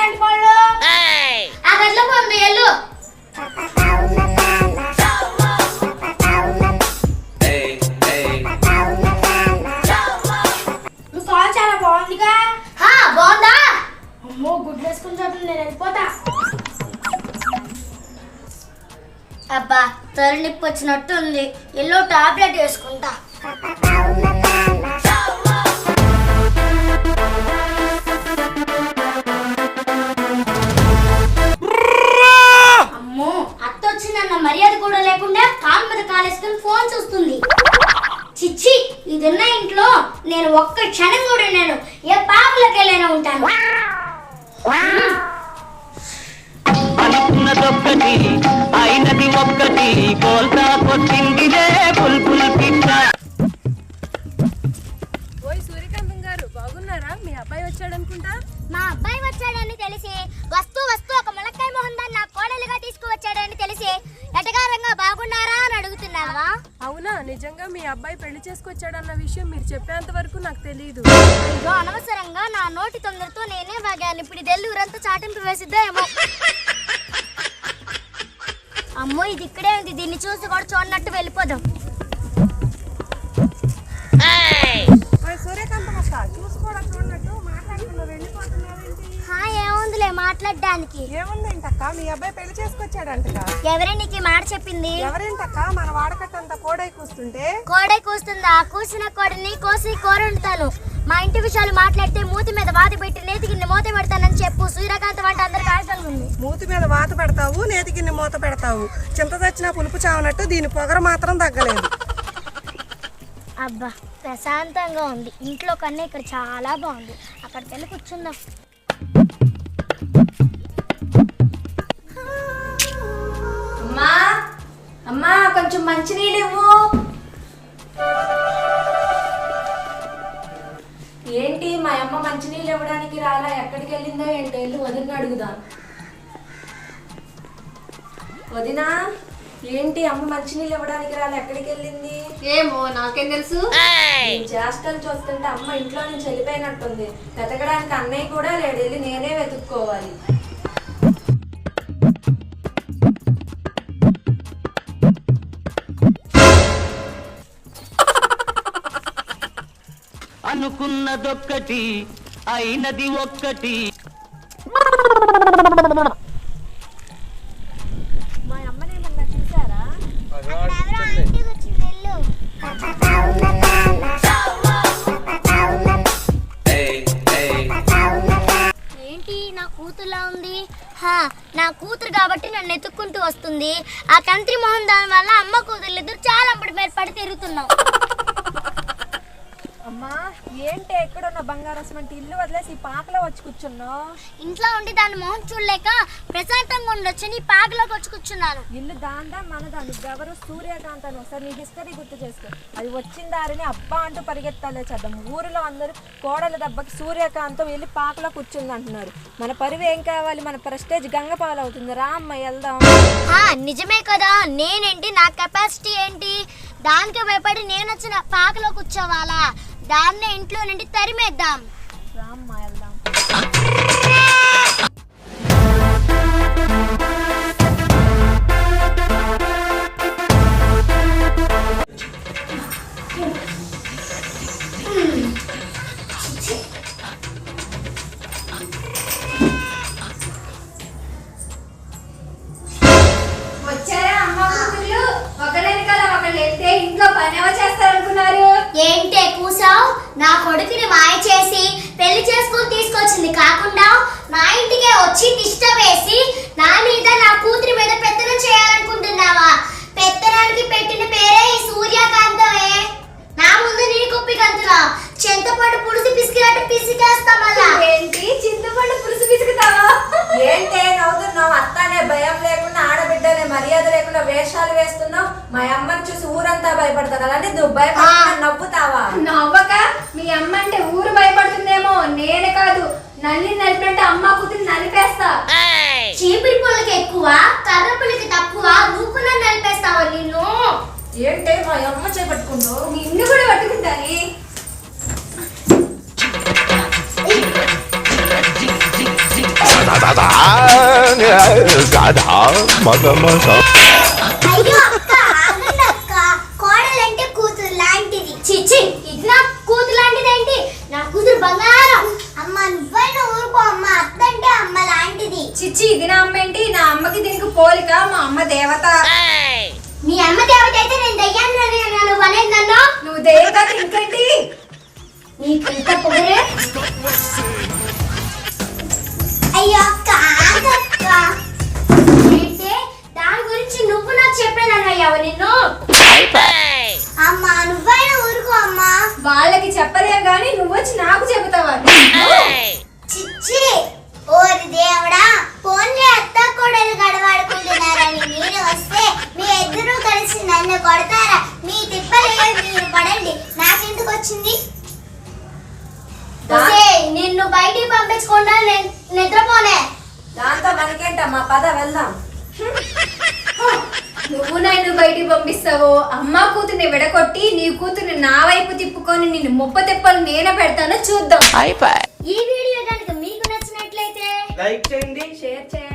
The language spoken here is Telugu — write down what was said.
ఏంటి వాళ్ళు ఆ గట్ల పొంది ఎల్లు కాల్ చాలా బాగుందిగా బాగుందా అమ్మో గుడ్ వేసుకుని చోటు నేను వెళ్ళిపోతా అబ్బా తలనొప్పి వచ్చినట్టు ఉంది ఎల్లో టాబ్లెట్ వేసుకుంటా అమ్మో అత్త వచ్చిందన్న మర్యాద కూడా లేకుండా కాలు మీద కాలేసుకుని ఫోన్ చూస్తుంది చిచ్చి ఇదున్న ఇంట్లో నేను ఒక్క క్షణం కూడా నేను ఏ పాపలకి వెళ్ళైనా ఉంటాను అనుకున్నదొక్కటి అయినది ఒక్కటి కోల్తా కొట్టిందిలే బుల్బుల్ పిట్ట. ఓయ్ సూర్యకాంతం గారు బాగున్నారా? మీ అబ్బాయి వచ్చాడనుకుంటా. మా అబ్బాయి వచ్చాడని తెలిసి వస్తూ ఒక ములక్కాయ మొహం దాన్ని నా కోడలుగా తీసుకువచ్చాడని తెలిసి ఎటగారంగా బాగున్నారా అని అడుగుతున్నావా? అవునా? నిజంగా మీ అబ్బాయి పెళ్లి చేసుకొచ్చాడన్న విషయం మీరు చెప్పేంత వరకు నాకు తెలియదు. అయ్యో అనవసరంగా నా నోటి తొందరతో నేనే వాగాను. ఇప్పుడు ఇది ఊరంతా చాటింపు వేసిద్దా ఏమో. అమ్మో ఇది ఇక్కడే ఉంది, దీన్ని చూసి కూడా చూడనట్టు వెళ్ళిపోదాం. సూర్యకాంతం అక్క చూసుకోవడం చూడనట్టు మాట్లాడుతున్నా వెళ్ళిపోతున్నావు. ఏముందిలే మాట్లాడడానికి. ఏముందేంటక్క మీ అబ్బాయి పెళ్లి చేసుకొచ్చాడంటగా. ఎవరే నీకు ఈ మాట చెప్పింది? ఎవరేంటక్క మన వాడకట్టంతా కోడై కూస్తుంటే. కోడై కూస్తుందా? కూసిన కోడని కోసి కూరంటాను. మా ఇంటి విషయాలు మాట్లాడితే మూతి మీద వాత పెట్టి నేతికి మూత పెడతానని చెప్పు. సూర్యకాంతం అంటే అందరికి ఆశలు ఉంది. మూతి మీద వాత పెడతావు, నేతికి మూత పెడతావు. చింత తెచ్చినా పులుపు చావనట్టు దీని పొగర మాత్రం తగ్గలేదు. అబ్బా ప్రశాంతంగా ఉంది ఇంట్లో కన్నా ఇక్కడ చాలా బాగుంది. అక్కడికి వెళ్ళి కూర్చుందాం. అమ్మా అమ్మా కొంచెం మంచినీళ్ళు ఇవ్వు. ఏంటి మా అమ్మ మంచినీళ్ళు ఇవ్వడానికి రాలా? ఎక్కడికి వెళ్ళిందో ఏంటో, వెళ్ళి వదిన అడుగుదాం. వదినా ఏంటి అమ్మ మంచినీళ్ళు ఇవ్వడానికి రాలా? ఎక్కడికి వెళ్ళింది? ఏమో నాకేం తెలుసు. చేష్టలు చూస్తుంటే అమ్మ ఇంట్లో నుంచి వెళ్ళిపోయినట్టుంది. వెతకడానికి అన్నయ్య కూడా లేడు, వెళ్ళి నేనే వెతుక్కోవాలి. అనుకున్నదొక్కటి అయినది ఒక్కటి. మా అమ్మనేమన్నా చూసారా? ఏంటి నా కూతురులా ఉంది? నా కూతురు కాబట్టి నన్ను ఎత్తుక్కుంటూ వస్తుంది. ఆ కంత్రి మోహన్ దాని వల్ల అమ్మ కూతురు ఇద్దరు చాలా మీద పడి తిరుగుతున్నాం. అమ్మా ఏంటి ఎక్కడున్న బంగారసం అంటే ఇల్లు వదిలేసి పాకలో వచ్చి కూర్చున్నావు? ఇంట్లో ఉండి దాని మొహం చూడలేక ప్రశాంతంగా ఉండొచ్చు నీ పాకలోకి వచ్చి కూర్చున్నాను. ఇల్లు దాందా మనదా? ఎవరు? సూర్యకాంతం. ఒకసారి నీ హిస్టరీ గుర్తు చేసుకో. అది వచ్చిన దారిని అబ్బా అంటూ పరిగెత్తాలే చేద్దాం. ఊరిలో అందరూ కోడల దెబ్బకి సూర్యకాంతం వెళ్ళి పాకలో కూర్చుంది అంటున్నారు. మన పరివి ఏం కావాలి? మన ప్రెస్టేజ్ గంగపాలు అవుతుంది. రా అమ్మ వెళ్దాం. నిజమే కదా, నేనేంటి నా కెపాసిటీ ఏంటి? దానికి భయపడి నేను వచ్చిన పాకలో కూర్చోవాలా? దాన్నే ఇంట్లో నుండి తరిమేద్దాం. రా అమ్మ వెళ్దాం. వచ్చారా అమ్మ కూతుర్లు? ఒకళ్ళని కదా ఒకళ్ళు వెళ్తే ఇంట్లో పని ఎవరు చేస్తారనుకున్నారు? ఏంటే కూసావు? నా కొడుకుని మాయ చేసి పెళ్లి చేసుకుని తీసుకొచ్చింది కాకుండా నా ఇంటికే వచ్చి తిష్ట వేసి నా మీద నా కూతురి మీద పెత్తనం చేయాలనుకుంటున్నావా? పెత్తనానికి పెట్టిన పేరే ఈ సూర్యకాంతమే. నా ముందు నీ కుప్పి కంతురా చింతపండు పులుసు పిసికినట్టు పిసికేస్తా. మళ్ళా ఏంటి చింతపండు పులుసు పిసుకుతావా? ఏంటే నవ్వుతున్నావు? అత్తానే భయం లేకుండా ఆడబిడ్డనే మర్యాద లేకుండా వేషాలు వేస్తున్నావు. మా అమ్మని చూసి ఊరంతా భయపడతారు. అలాంటి నువ్వు భయపడ నవ్వుతావా? నవ్వక మీ అమ్మ అంటే ఊరు భయపడుతుందేమో. నేనే కాదు నల్లి నలిపినట్టు అమ్మ కూతురు నలిపేస్తా. చీపిరి పుల్లకి ఎక్కువ కర్ర పుల్లకి తక్కువ. నువ్వు కూడా నలిపేస్తావా నిన్ను? ఏంటే మా అమ్మ చేపట్టుకుంటావు? నిన్ను కూడా పట్టుకుంటాని. అయ్యో అక్క ఆగండి అక్క, కోడలంటే కూతురు లాంటిది. చిచ్చి, ఇది నా కూతురు లాంటిది ఏంటి? నా కూతురు బంగారం. అమ్మ నువ్వైనా ఊరుకో అమ్మ, అత్తంటే అమ్మ లాంటిది. చిచ్చి ఇది నా అమ్మ ఏంటి? నా అమ్మకి దీనికి పోలిక. మా అమ్మ దేవత. మీ అమ్మ దేవత అయితే నేను దయ్యాన్ని నువ్వు అనేది నన్ను. నువ్వు దేవత ఇంకేంటి? నీకు ఇంత పొగరే? అయ్యో అక్క ఆగక్క. ఏంటి దాని గురించి నువ్వు నాకు చెప్పానయ్యావు నిన్ను. అమ్మా నువ్వైనా ఊరుకో అమ్మా. వాళ్ళకి చెప్పలేం గానీ నువ్వు వచ్చి నాకు చెబుతావా? చిచ్చి, ఓరి దేవుడా, ఫోన్లే అత్త కోడలు గడవాడుకుంటున్నారని మీరు వస్తే మీ ఇద్దరు కలిసి నన్ను కొడతారా? మీ తిప్పలే మీరు పడండి, నాకెందుకు వచ్చింది? నిన్ను బయటికి పంపించకుండా నిద్రపోనే. దాంతో మనకేంటమ్మా, పద వెళ్దాం. నువ్వు నన్ను బయటికి పంపిస్తావు. అమ్మ కూతుర్ని విడగొట్టి నీ కూతుర్ని నా వైపు తిప్పుకొని నిన్ను ముప్ప తిప్పలు నేనే పెడతాను, చూద్దాం. ఈ వీడియో కనుక మీకు నచ్చినట్లయితే లైక్ చేయండి, షేర్ చేయండి.